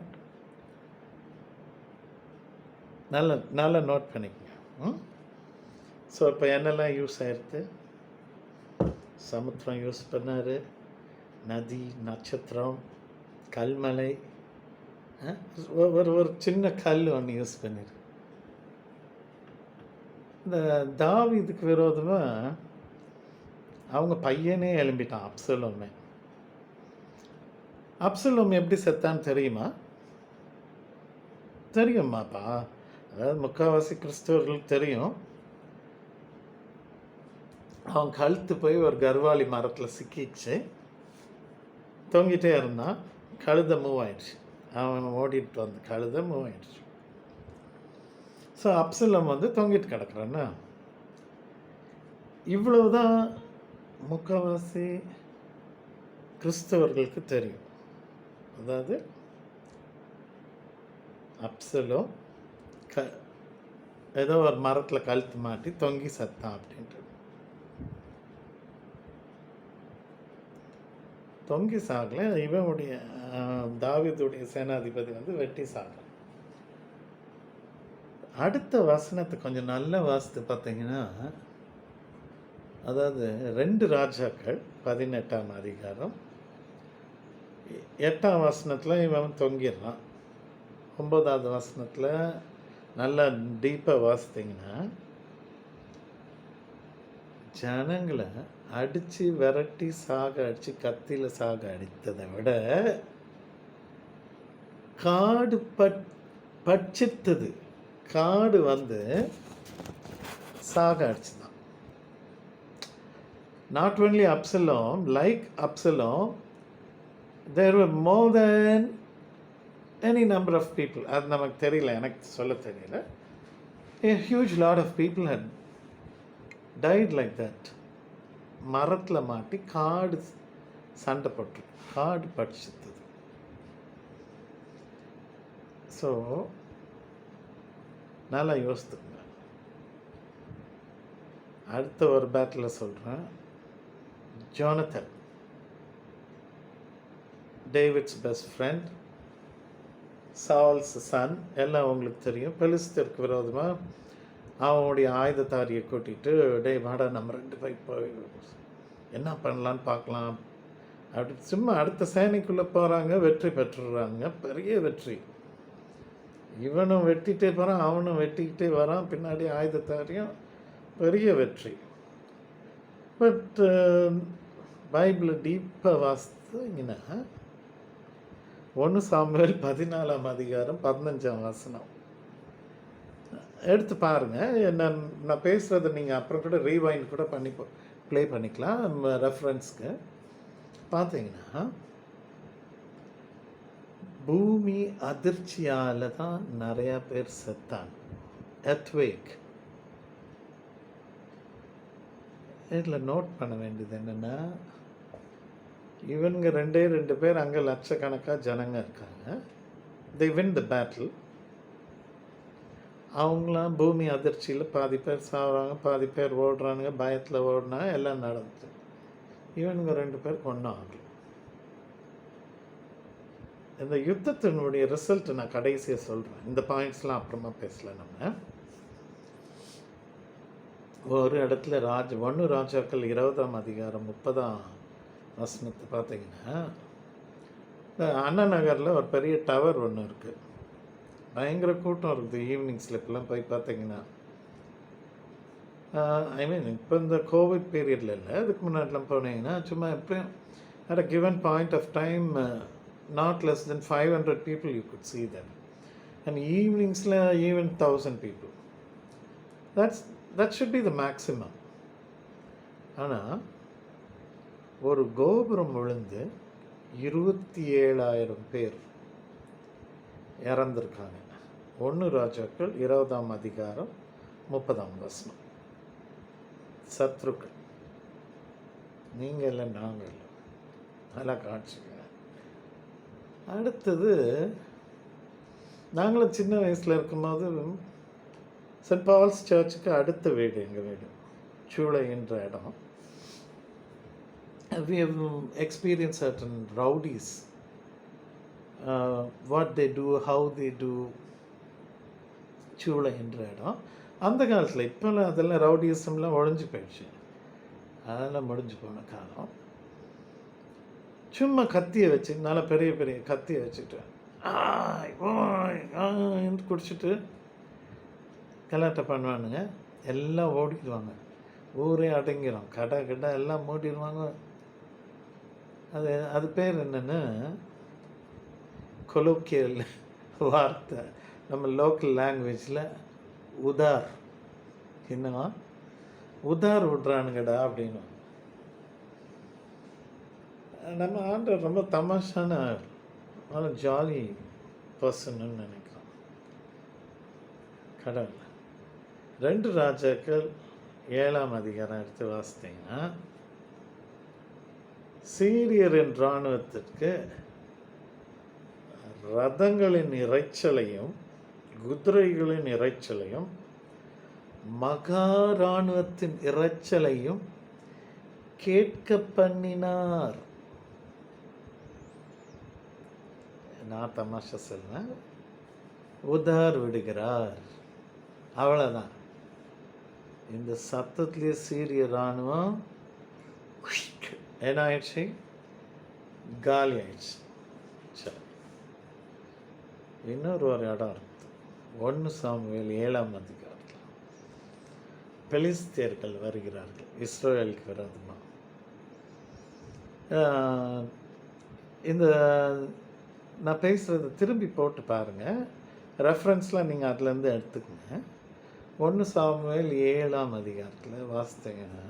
நல்லா நோட் பண்ணிக்கங்க. ஸோ இப்போ என்னெல்லாம் யூஸ் ஆயிடுது? சமுத்திரம் யூஸ் பண்ணார், நதி, நட்சத்திரம், கல்மலை, ஒரு சின்ன கல் ஒன்று யூஸ் பண்ணிரு. இந்த தாவீதுக்கு விரோதமாக அவங்க பையனே எழும்பிட்டான், அப்சலோமே. அப்சலோம் எப்படி செத்தான்னு தெரியுமா? தெரியுமாப்பா? அதாவது முக்கால்வாசி கிறிஸ்தவர்களுக்கு தெரியும். அவன் கழுத்து போய் ஒரு கர்வாலி மரத்தில் சிக்கிச்சு, தொங்கிட்டே இருந்தான். கழுதை மூவ் ஆயிடுச்சு. அவன் ஓடிட்டு வந்த கழுதை மூவ் ஆயிடுச்சு. ஸோ அப்சலம் வந்து தொங்கிட்டு கிடக்குறான்னா, இவ்வளவுதான் முக்கால்வாசி கிறிஸ்தவர்களுக்கு தெரியும். அதாவது அப்சலம் ஏதோ ஒரு மரத்தில் கழுத்து மாட்டி தொங்கி சத்தான் அப்படின்ட்டு. தொங்கி சாகலை, இவனுடைய தாவீதுடைய சேனாதிபதி வந்து வெட்டி சாகலை. அடுத்த வசனத்தை கொஞ்சம் நல்ல வாசித்து பார்த்தீங்கன்னா, அதாவது 2 ராஜாக்கள் 18ஆம் அதிகாரம் 8ஆம் வசனத்தில் இவன் தொங்கிடுறான். 9ஆவது வசனத்தில் நல்லா டீப்பாக வாசித்தீங்கன்னா, ஜனங்களை அடித்து விரட்டி சாக அடித்து கத்தியில் சாக அடித்ததை விட காடு பட்சித்தது. காடு வந்து சாக அடிச்சுதான். Not only Absalom, like Absalom, there were more than any number of people. அது நமக்கு தெரியல, எனக்கு சொல்ல தெரியல. A huge lot of people had died like that. மரத்தில் மாட்டி காடு சண்டை போட்டு காடு படிச்சுத்தது. ஸோ நல்லா யோசித்துங்க. அடுத்த ஒரு பேட்டில் சொல்கிறேன். Jonathan, David's best friend, Saul's son, எல்லாம் உங்களுக்கு தெரியும். பெலிஸ்தருக்கு விரோதமாக அவனுடைய ஆயுதத்தாரியை கூட்டிகிட்டு, டே வாடா நம்ம 2 பேர் போய் என்ன பண்ணலான்னு பார்க்கலாம் அப்படி சும்மா அடுத்த சேனைக்குள்ளே போகிறாங்க. வெற்றி பெற்றுடுறாங்க, பெரிய வெற்றி. இவனும் வெட்டிகிட்டே போகிறான், அவனும் வெட்டிக்கிட்டே வரான், பின்னாடி ஆயுதத்தாரியும், பெரிய வெற்றி. பட் பைபிள் டீப்பாக வாசித்தீங்கன்னா 1 சாமுவேல் 14ஆம் அதிகாரம் 15ஆம் வசனம் எடுத்து பாருங்கள். நான் பேசுகிறத நீங்கள் அப்புறம் கூட ரீவைண்ட் கூட பண்ணி ப்ளே பண்ணிக்கலாம் ரெஃபரன்ஸ்க்கு. பார்த்தீங்கன்னா பூமி அதிர்ச்சியால் தான் நிறையா பேர் செத்தாங்க. எர்த்வேக். இதில் நோட் பண்ண வேண்டியது என்னென்னா, இவனுங்க 2 பேர், அங்கே லட்சக்கணக்காக ஜனங்க இருக்காங்க. they win the battle. அவங்களாம் பூமி அதிர்ச்சியில் பாதி பேர் சாகுறாங்க, பாதி பேர் ஓடுறானுங்க, பயத்தில் ஓடினாங்க, எல்லாம் நடந்துச்சு. இவனுங்க 2 பேர் ஒன்றும் ஆகல. இந்த யுத்தத்தினுடைய ரிசல்ட் நான் கடைசியாக சொல்கிறேன். இந்த பாயிண்ட்ஸ்லாம் அப்புறமா பேசல. நம்ம ஒரு இடத்துல 1 ராஜாக்கள் 20ஆம் அதிகாரம் 30ஆம் வசனத்தை பார்த்தீங்கன்னா, அண்ணா நகரில் ஒரு பெரிய டவர் ஒன்று இருக்குது. பயங்கர கூட்டம் இருக்குது ஈவினிங் ஸ்லிப்லாம் போய் பார்த்தீங்கன்னா. ஐ மீன் இப்போ இந்த கோவிட் பீரியடில் இல்லை, அதுக்கு முன்னாடிலாம் போனீங்கன்னா சும்மா எப்படியும் at a given point of time not less than 500 people you could see them. And evenings-la even 1000 people. That should be the maximum. ஆனால் ஒரு கோபுரம் விழுந்து 27,000 பேர் இறந்துருக்காங்க. 1 ராஜாக்கள் 20ஆம் அதிகாரம் 30ஆம் வசனம். சத்ருக்கள், நீங்கள் இல்லை, நாங்கள் இல்லை. நல்லா காட்சிங்க. அடுத்தது நாங்களும் சின்ன வயசில் இருக்கும்போது சென்ட் பால்ஸ் சர்ச்சுக்கு அடுத்த வீடு எங்கள் வீடு சூளைன்ற இடம். We have experienced certain rowdies, what they do, how they do. சூளை என்ற இடம் அந்த காலத்தில், இப்போல்லாம் அதெல்லாம் ரவுடிசம்லாம் ஒழிஞ்சு போயிடுச்சு, அதெல்லாம் முடிஞ்சு போன காலம். சும்மா கத்தியை வச்சு, நல்லா பெரிய பெரிய கத்தியை வச்சுட்டு குடிச்சிட்டு கலாட்டை பண்ணுவானுங்க. எல்லாம் ஓடிடுவாங்க, ஊரே அடங்கிடும், கடை கடை எல்லாம் மூடிடுவாங்க. அது பேர் என்னென்னு கொலோக்கியல் வார்த்தை, நம்ம லோக்கல் லாங்குவேஜில் உதார். என்னவா உதார் விட்றானுங்கடா அப்படின்னு. நம்ம ஆண்டவர் ரொம்ப தமாஷான நல்ல ஜாலி பர்சன்னு நினைக்கிறோம். கடவுள் 2 ராஜாக்கள் 7ஆம் அதிகாரம் எடுத்து வாசித்தீங்கன்னா, சீரியரின் இராணுவத்திற்கு ரதங்களின் இறைச்சலையும் குதிரைகளின் இறைச்சலையும் மகா இராணுவத்தின் இறைச்சலையும் கேட்க பண்ணினார். நான் தமாஷா சொல்லுவேன், உதார் விடுகிறார், அவ்வளோதான். இந்த சத்தத்திலே சீரிய இராணுவம் என்ன ஆயிடுச்சு, காலி ஆயிடுச்சு. சரி, இன்னொரு இடம் இருக்குது, 1 சாமுவேல் 7ஆம் அதிகாரத்தில் பெலிஸ்தியர்கள் வருகிறார்கள் இஸ்ரவேலுக்கு விரோதமாக. இந்த நான் பேசுகிறத திரும்பி போட்டு பாருங்கள், ரெஃபரன்ஸ்லாம் நீங்கள் அதுலேருந்து எடுத்துக்கோங்க. 1 சாமுவேல் 7ஆம் அதிகாரத்தில் வாசித்தீங்கன்னா,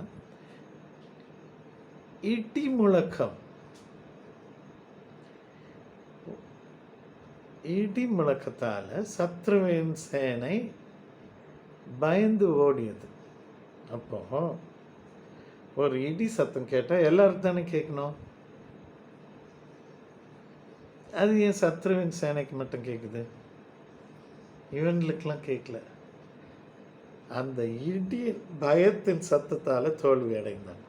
இடி முழக்கம், இடி முழக்கத்தால் சத்ருவின் சேனை பயந்து ஓடியது. அப்போ ஒரு இடி சத்தம் கேட்டால் எல்லாருக்கும் தானே கேட்கணும். அது ஏன் சத்ருவின் சேனைக்கு மட்டும் கேட்குது, இவனுக்கெல்லாம் கேட்கல? அந்த இடி பயத்தின் சத்தத்தால் தோல்வி அடைந்தான்.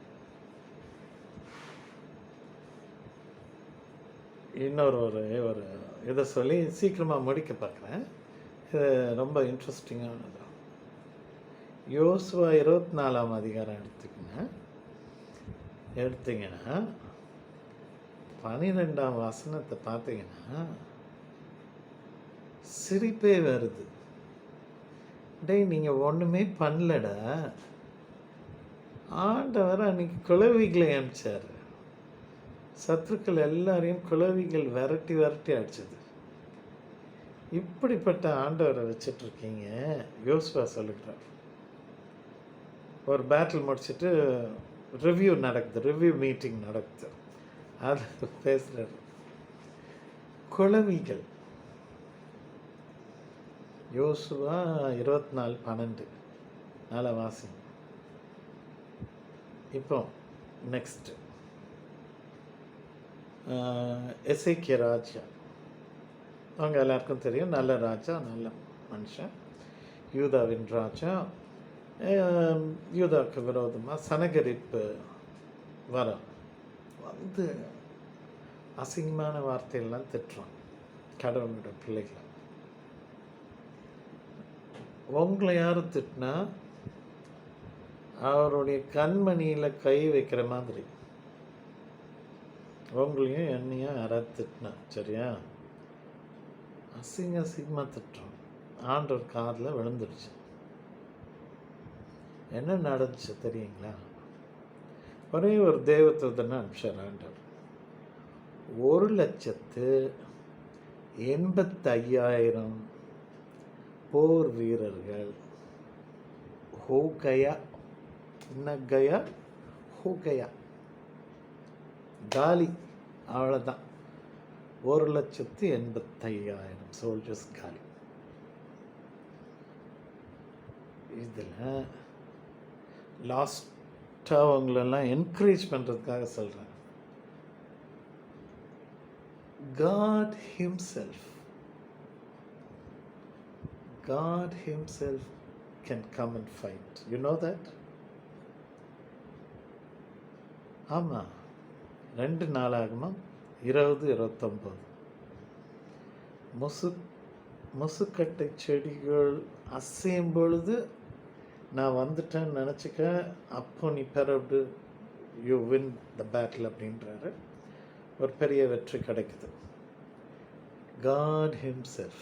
இன்னொரு இதை சொல்லி சீக்கிரமாக முடிக்க பார்க்குறேன், இது ரொம்ப இன்ட்ரெஸ்டிங்கானது. யோசுவா 24ஆம் அதிகாரம் எடுத்தீங்கன்னா 12ஆம் வசனத்தை பார்த்தீங்கன்னா சிரிப்பே வருது. டேய், நீங்கள் ஒன்றுமே பண்ணலடா, ஆண்டவர் அன்னைக்கு குளவிகளை அனுப்பிச்சார், சத்துருக்கள் எல்லாரையும் குளவிகள் விரட்டி அடிச்சது. இப்படிப்பட்ட ஆண்டவரை வச்சிட்ருக்கீங்க. யோசுவா சொல்லுகிறார், ஒரு பேட்டில் முடிச்சுட்டு ரிவ்யூ மீட்டிங் நடக்குது, அது பேசுகிறார். குளவிகள், யோசுவா 24:12 நாளை வாசி. இப்போ நெக்ஸ்ட்டு எசேக்கியா ராஜா, அவங்க எல்லாருக்கும் தெரியும், நல்ல ராஜா, நல்ல மனுஷன், யூதாவின் ராஜா. யூதாவுக்கு விரோதமாக சனகரிப்பு வந்து அசிங்கமான வார்த்தையெல்லாம் திட்டுறான் கடவுளோட பிள்ளைகளை. உங்களை யாரும் திட்டினா அவருடைய கண்மணியில் கை வைக்கிற மாதிரி உங்களையும் என்னையும் யாராவது திட்டினா, சரியா, அசிங்கமாக திட்டுறோம். ஆண்டவர் காதில் விழுந்துடுச்சு. என்ன நடந்துச்சு தெரியுங்களா? ஒரே ஒரு தேவதூதனை அனுப்பிச்சார் ஆண்டவர். 1,85,000 போர் வீரர்கள், ஹோகயா, நகயா, ஹோகயா, காலி, அவ்வளோதான். 1,85,000 சோல்ஜர்ஸ் காலி. இதில் லாஸ்ட்டாக அவங்களெல்லாம் என்கரேஜ் பண்ணுறதுக்காக சொல்கிறேன், God Himself, God Himself can come and fight. You know that? ஆமாம், 2 நாளாகமம் 20:29. முசுக்கட்டை செடிகள் அசையும் பொழுது நான் வந்துட்டேன்னு நினச்சிக்க, அப்போ நீ பெறவிடு, யூ வின் த பேட்டில் அப்படின்றாரு. ஒரு பெரிய வெற்றி கிடைக்குது. God himself.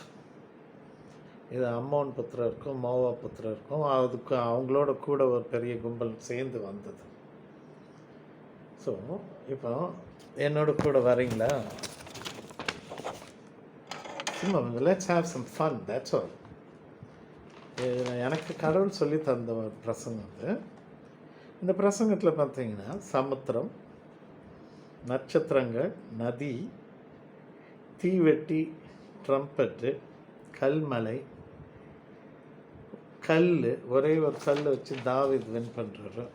இது அம்மோன் புத்திரருக்கும் மோவா புத்திரருக்கும் அதுக்கு அவங்களோட கூட ஒரு பெரிய கும்பல் சேர்ந்து வந்தது. ஸோ இப்போ என்னோட கூட வரீங்களா? சும்மா let's have some fun, that's all. எனக்கு கடவுள் சொல்லி தந்த ஒரு பிரசங்கம் அது. இந்த பிரசங்கத்தில் பார்த்தீங்கன்னா சமுத்திரம், நட்சத்திரங்கள், நதி, தீவெட்டி, ட்ரம்பெட்டு, கல்மலை, கல், ஒரே ஒரு கல் வச்சு தாவீது வின் பண்ணுறாரு.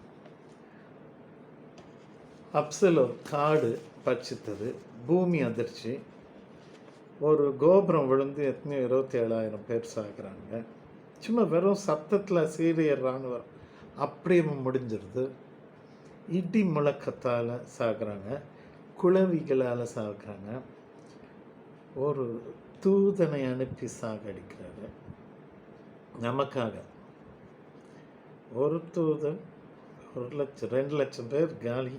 அப்சலோம் காடு பட்சித்தது, பூமி அதிர்ச்சி, ஒரு கோபுரம் விழுந்து எத்தனையோ 27,000 பேர் சாகுறாங்க. சும்மா வெறும் சத்தத்தில் சீரிய இராணுவம் அப்படியே முடிஞ்சிருது. இடி முழக்கத்தால் சாகுறாங்க, குளவிகளால் சாகுறாங்க. ஒரு தூதனை அனுப்பி சாகடிக்கிறாரு நமக்காக. ஒரு தூதன் 1,00,000 2,00,000 பேர் காலி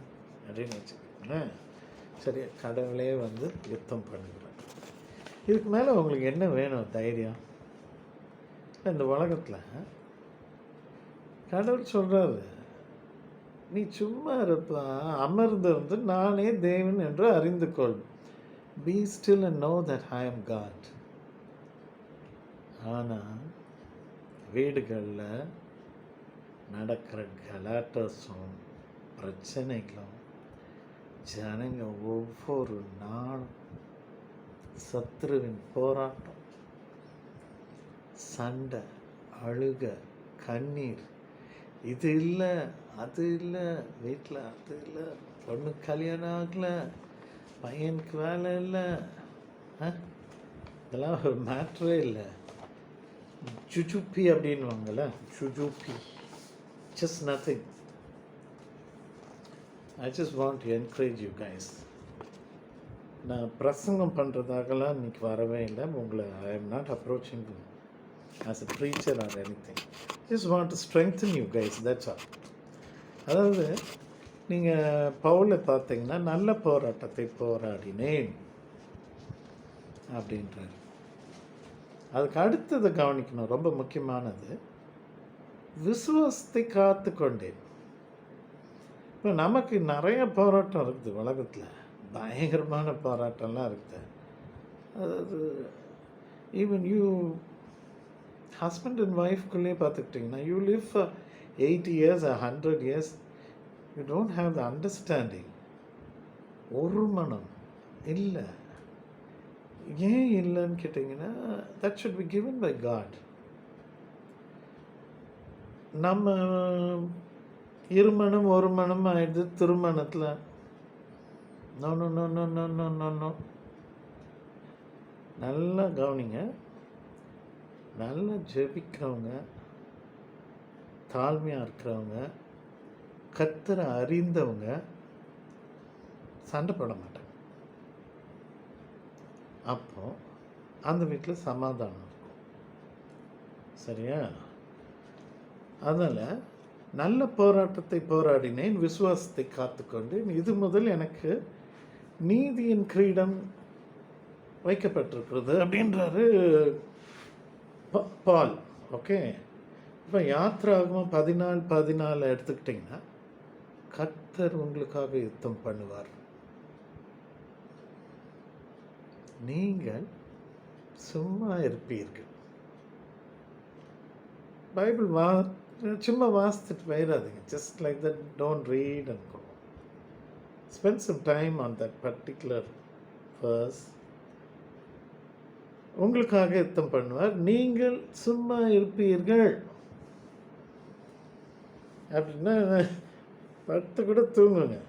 அப்படின்னு வச்சுக்கோங்களேன். சரி, கடவுளே வந்து யுத்தம் பண்ணுகிறார். இதுக்கு மேலே உங்களுக்கு என்ன வேணும்? தைரியம். இந்த உலகத்தில் கடவுள் சொல்கிறாரு, நீ சும்மா இருப்பா, அமர்ந்திருந்து நானே தேவன் என்று அறிந்து கொள். Be still and know that I am God. ஆனால் வீடுகளில் நடக்கிற கலாட்டஸும் பிரச்சனைகளும், ஜனங்க ஒவ்வொரு நாளும் சத்ருவின் போராட்டம், சண்டை, அழுக, கண்ணீர், இது இல்லை அது இல்லை, வீட்டில் அது இல்லை, பொண்ணு கல்யாணம் ஆகலை, பையனுக்கு வேலை இல்லை, இதெல்லாம் ஒரு மேட்ரே இல்லை. ஜுஜுப்பி அப்படின்வாங்கள்ல, ஜுஜுப்பி, just nothing. I just want to encourage you guys. நான் பிரசங்கம் பண்ணுறதாகலாம் இன்றைக்கி வரவே இல்லை. உங்களை I am not approaching as a preacher or anything. Just want to strengthen you guys, that's all. அதாவது நீங்கள் பவுலை பார்த்தீங்கன்னா நல்ல போராட்டத்தை போராடினேன் அப்படின்றார். அதுக்கு அடுத்ததை கவனிக்கணும், ரொம்ப முக்கியமானது, விசுவாசத்தை காத்து கொண்டேன். இப்போ நமக்கு நிறைய போராட்டம் இருக்குது உலகத்தில், பயங்கரமான போராட்டம்லாம் இருக்குது. அதாவது ஈவன் யூ ஹஸ்பண்ட் அண்ட் ஒய்ஃப்குள்ளேயே பார்த்துக்கிட்டிங்கன்னா, you live for 80 years or 100 years, you don't have the understanding. ஒரு மனம் இல்லை. ஏன் இல்லைன்னு கேட்டிங்கன்னா, that should be given by God. நம்ம இருமணம் ஒரு மனம் ஆயிடுது திருமணத்தில். No no no no no no no no. நல்லா கவனிங்க. நல்லா ஜெபிக்கிறவங்க, தாழ்மையாக இருக்கிறவங்க, கர்த்தரை அறிந்தவங்க சண்டை போட மாட்டாங்க. அப்போ அந்த வீட்டில் சமாதானம் இருக்கும். சரியா? அதனால் நல்ல போராட்டத்தை போராடினேன், விசுவாசத்தை காத்துக்கொண்டேன், இது முதல் எனக்கு நீதியின் கிரீடம் வைக்கப்பட்டிருக்கிறது அப்படின்றாரு பால். ஓகே, இப்போ யாத்திராகமம் 14:14 எடுத்துக்கிட்டிங்கன்னா, கர்த்தர் உங்களுக்காக யுத்தம் பண்ணுவார், நீங்கள் சும்மா இருப்பீர்கள். பைபிள் சும்மா வாசித்துட்டு போயிடாதீங்க. Just like that, don't read and go. Spend some time on that particular verse. உங்களுக்காக யுத்தம் பண்ணுவார், நீங்கள் சும்மா இருப்பீர்கள். அப்படின்னா படுத்து கூட தூங்குங்க,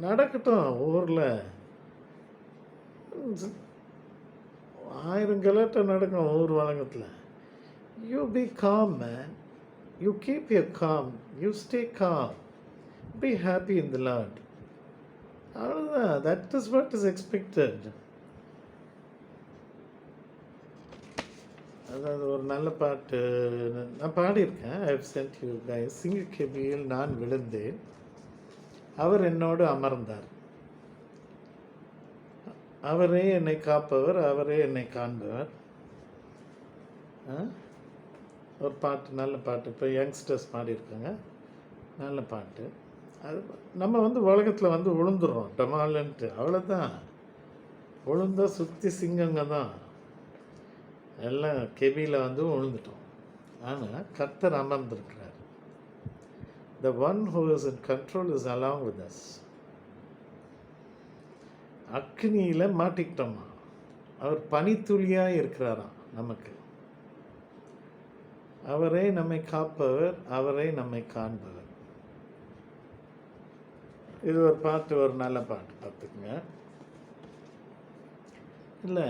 நடக்கட்டும் ஊரில் ஆயிரம் கலாட்டம் நடக்கும் ஊர் உலகத்தில். You be calm man. You keep your calm. You stay calm. Be happy in the lord. அவ்வளோதான். That is what is expected. அதாவது ஒரு நல்ல பாட்டு நான் பாடியிருக்கேன். I have sent you guys. சிங்கக்கேபியில் நான் விழுந்தேன், அவர் என்னோடு அமர்ந்தார், அவரே என்னை காப்பவர், அவரே என்னை காண்பவர். ஒரு பாட்டு, நல்ல பாட்டு. இப்போ யங்ஸ்டர்ஸ் பாடியிருக்காங்க, நல்ல பாட்டு. அது நம்ம உலகத்தில் விழுந்துடுறோம் டமாலன்ட்டு, அவ்வளோதான். விழுந்தா சுற்றி சிங்கங்க தான். எல்லாம் கெபியில் விழுந்துட்டோம். ஆனால் கர்த்தர் அமர்ந்திருக்கிறார். The one who is in control is along with us. அக்னியில் மாட்டிக்கிட்டோமா, அவர் பனித்துளியாக இருக்கிறாராம் நமக்கு. அவரே நம்மை காப்பவர், அவரே நம்மை காண்பவர். இது ஒரு பாட்டு, ஒரு நல்ல பாட்டு, பார்த்துக்குங்க. இல்லை,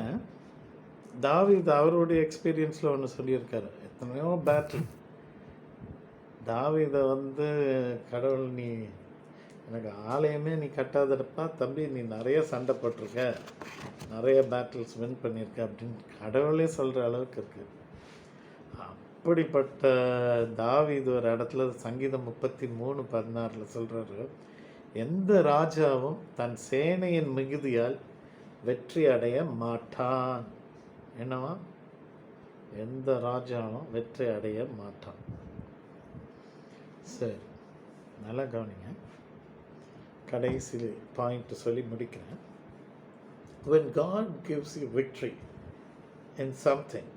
தாவீது அவருடைய எக்ஸ்பீரியன்ஸில் ஒன்று சொல்லியிருக்காரு. எத்தனையோ பேட்டில். தாவீதை கடவுள், நீ எனக்கு ஆலயமே நீ கட்டாதப்பா தம்பி, நீ நிறைய சண்டை போட்டிருக்க, நிறைய பேட்டில்ஸ் வின் பண்ணியிருக்க அப்படின்னு கடவுளே சொல்கிற அளவுக்கு இருக்குது. அப்படிப்பட்ட தாவீது ஒரு இடத்துல சங்கீதம் 33:16 சொல்கிறாரு, எந்த ராஜாவும் தன் சேனையின் மிகுதியால் வெற்றி அடைய மாட்டான். என்னவா? எந்த ராஜாவும் வெற்றி அடைய மாட்டான். சரி, நல்லா கவனிங்க. கடைசி பாயிண்ட் சொல்லி முடிக்கிறேன். When God gives you victory in something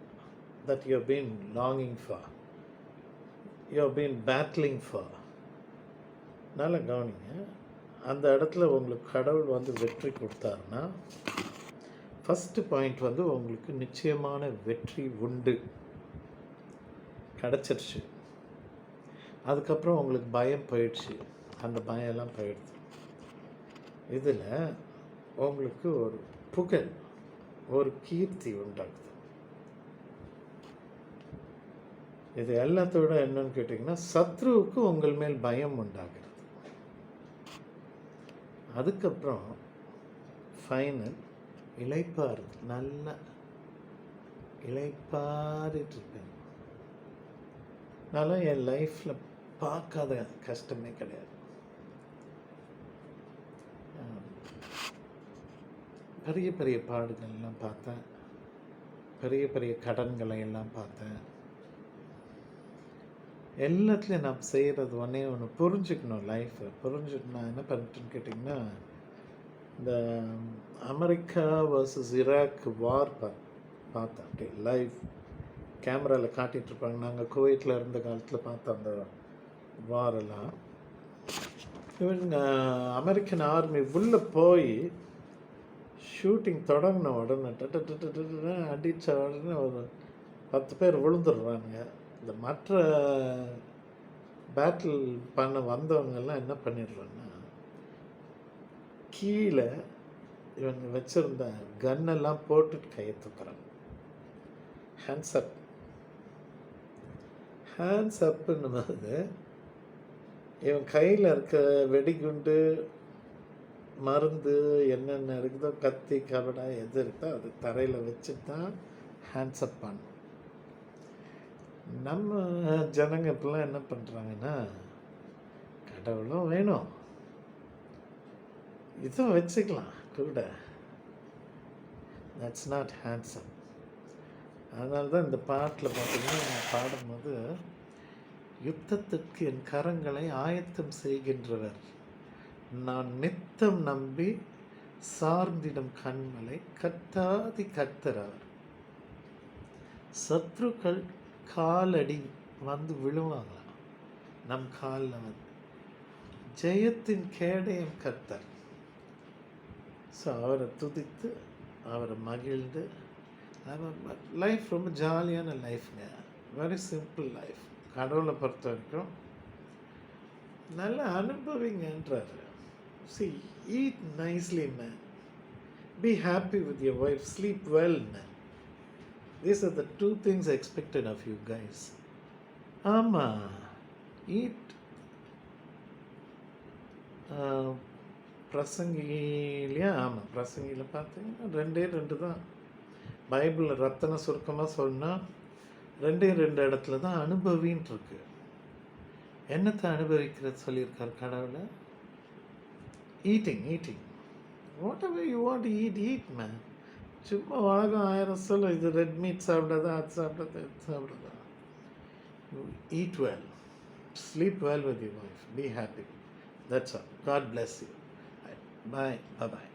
that you have been longing for, you have been battling for, நல்லா கவனிங்க. அந்த இடத்துல உங்களுக்கு கடவுள் வெற்றி கொடுத்தாருன்னா, ஃபஸ்ட்டு பாயிண்ட் உங்களுக்கு நிச்சயமான வெற்றி உண்டு, கிடச்சிருச்சு. அதுக்கப்புறம் உங்களுக்கு பயம் போயிடுச்சு, அந்த பயம்லாம் போயிடுது. இதில் உங்களுக்கு ஒரு புகழ், ஒரு கீர்த்தி உண்டாகுது. இது எல்லாத்தோட என்னன்னு கேட்டிங்கன்னா, சத்ருவுக்கு உங்கள் மேல் பயம் உண்டாகிறது. அதுக்கப்புறம் ஃபைனல் இளைப்பாறு, நல்ல இளைப்பாறிட்டு இருப்பேன். நான் என் லைஃப்பில் பார்க்காத கஷ்டமே கிடையாது. பெரிய பெரிய பாடுகள்லாம் பார்த்தேன், பெரிய பெரிய கடன்களை எல்லாம் பார்த்தேன். எல்லாத்துலேயும் நான் செய்கிறது ஒன்று புரிஞ்சுக்கணும். லைஃப்பை புரிஞ்சுக்கணும். நான் என்ன பண்ணிட்டேன்னு கேட்டிங்கன்னா, இந்த அமெரிக்கா வர்சஸ் ஈராக் வார் பார்த்தேன். அப்படியே லைவ் கேமராவில் காட்டிகிட்ருப்பாங்க. நாங்கள் குவைத்தில் இருந்த காலத்தில் பார்த்தோம் அந்த வாரெல்லாம். இவங்க அமெரிக்கன் ஆர்மி உள்ளே போய் ஷூட்டிங் தொடங்கின உடனே அடித்த உடனே ஒரு 10 பேர் விழுந்துடுறாங்க. இந்த மற்ற பேட்டில் பண்ண வந்தவங்கெல்லாம் என்ன பண்ணிடுறாங்கன்னா, கீழே இவங்க வச்சுருந்த கன்னெல்லாம் போட்டுட்டு கையை தூக்குறாங்க. ஹேண்ட்ஸ் அப், ஹேண்ட்ஸ் அப்புன்னும் போது இவன் கையில் இருக்க வெடிகுண்டு, மருந்து, என்னென்ன இருக்குதோ, கத்தி, கபடா எது இருக்கோ அது தரையில் வச்சுட்டு தான் ஹேண்ட்ஸ் அப் பண்ணும். நம்ம ஜனங்க இப்பெல்லாம் என்ன பண்ணுறாங்கன்னா, கடவுளும் வேணும், இதுவும் வச்சுக்கலாம் கூட. That's not handsome. அதனால தான் இந்த பாட்டில் பார்த்தீங்கன்னா, நான் பாடும்போது, யுத்தத்துக்கு என் கரங்களை ஆயத்தம் செய்கின்றவர், நான் நித்தம் நம்பி சார்ந்திடும் கண்மலை, கத்தாதி கர்த்தர். சத்ருக்கள் காலடி விழுவாங்களாம் நம் காலில். ஜெயத்தின் கேடயம் கர்த்தர். ஸோ அவரை துதித்து, அவரை மகிழ்ந்து, லைஃப் ரொம்ப ஜாலியான லைஃப்ங்க. Very simple life. கடவுளை பொறுத்த வரைக்கும் நல்லா அனுபவிங்கன்றாரு. See, eat nicely, man. Be happy with your wife. Sleep well, man. These are the two things expected of you guys. Ama, eat. பிரசங்கிலையா? ஆமாம், பிரசங்கியில் பார்த்தீங்கன்னா 2 தான். பைபிளில் ரத்தன சுருக்கமாக சொன்னால் 2 இடத்துல தான் அனுபவின்னு இருக்கு. என்னத்தை அனுபவிக்கிறது சொல்லியிருக்கார் கடவுளை? Eating. What ever you want eat man. சும்மா உலகம் 1000 சொல்ல, இது ரெட் மீட் சாப்பிடாதா, அது சாப்பிடாதா, இது சாப்பிடாதா. Eat well, sleep well with your wife, be happy. That's all. God bless you. Bye. Bye-bye.